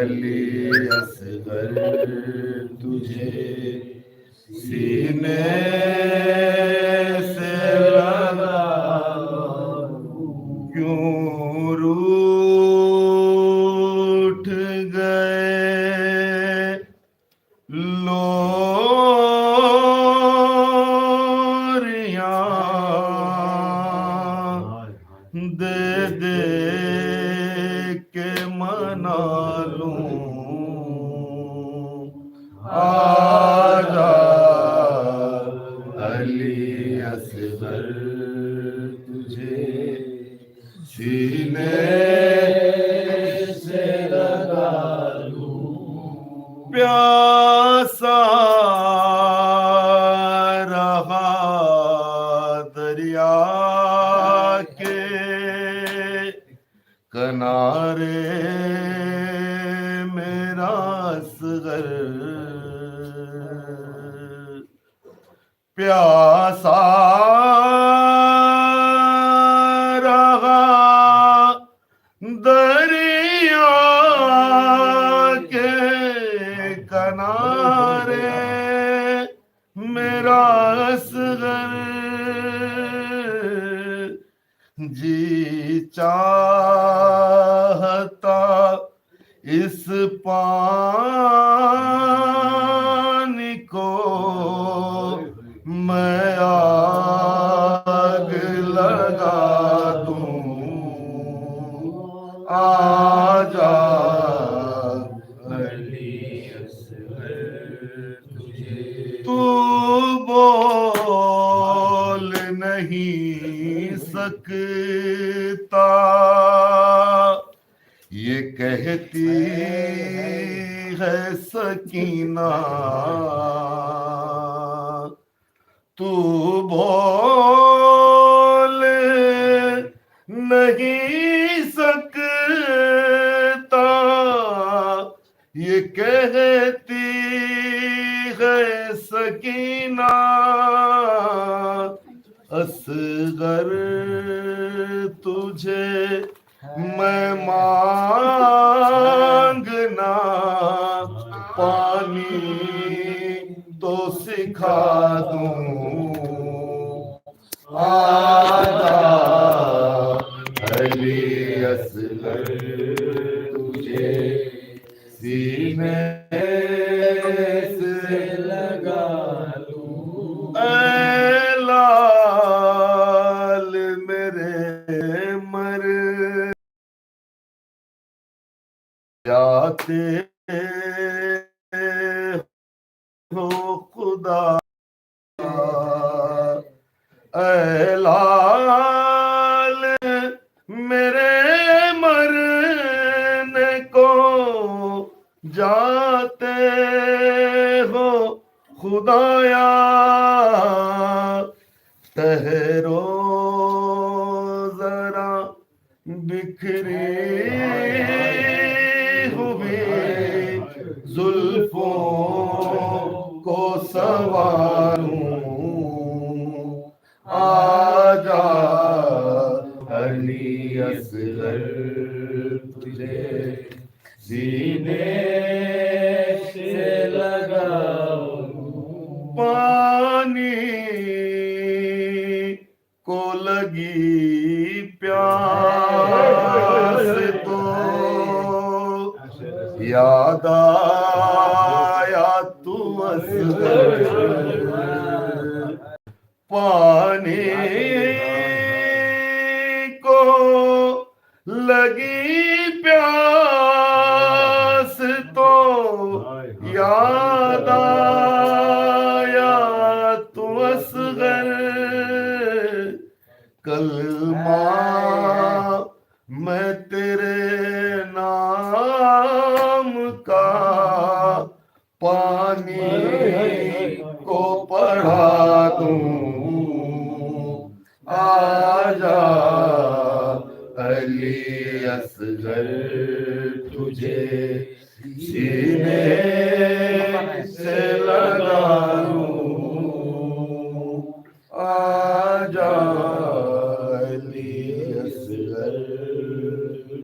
علی اصغر تجھے سینے سے لگا کیوں روٹھ گئے لوریاں دے دے کے منا لوں آجا علی اصغر تجھے سینے سے لگا لوں پیاسا رہا دریا کے کنارے میرا اصغر پیاسا رہا دریا کے کنارے میرا اصغر جی چاہتا اس پانی کو میں آگ لگا دوں آجا علی اصغر تجھے تو بول نہیں سکتا یہ کہتی ہے سکینہ تو بول نہیں سکتا یہ کہتی ہے سکینہ اصغر تجھے میں مانگنا پانی تو سکھا دوں آجا علی اصغر تجھے سینے سے لگا لوں اے لال میرے مر جاتے ہو خدا اے لال میرے مرنے کو جاتے ہو خدایا ٹھہرو ذرا بکھری زلفوں کو سنواروں آجا علی اصغر تجھے سینے سے لگاؤں پانی کو لگی پیاس تو یاد آیا تو اصغر پانی کو لگی پیاس تو یاد آیا تو اصغر کلمہ میں تیرے نام کا پانی کو پڑھا دوں آجا علی اصغر تجھے سینے سے لگا لوں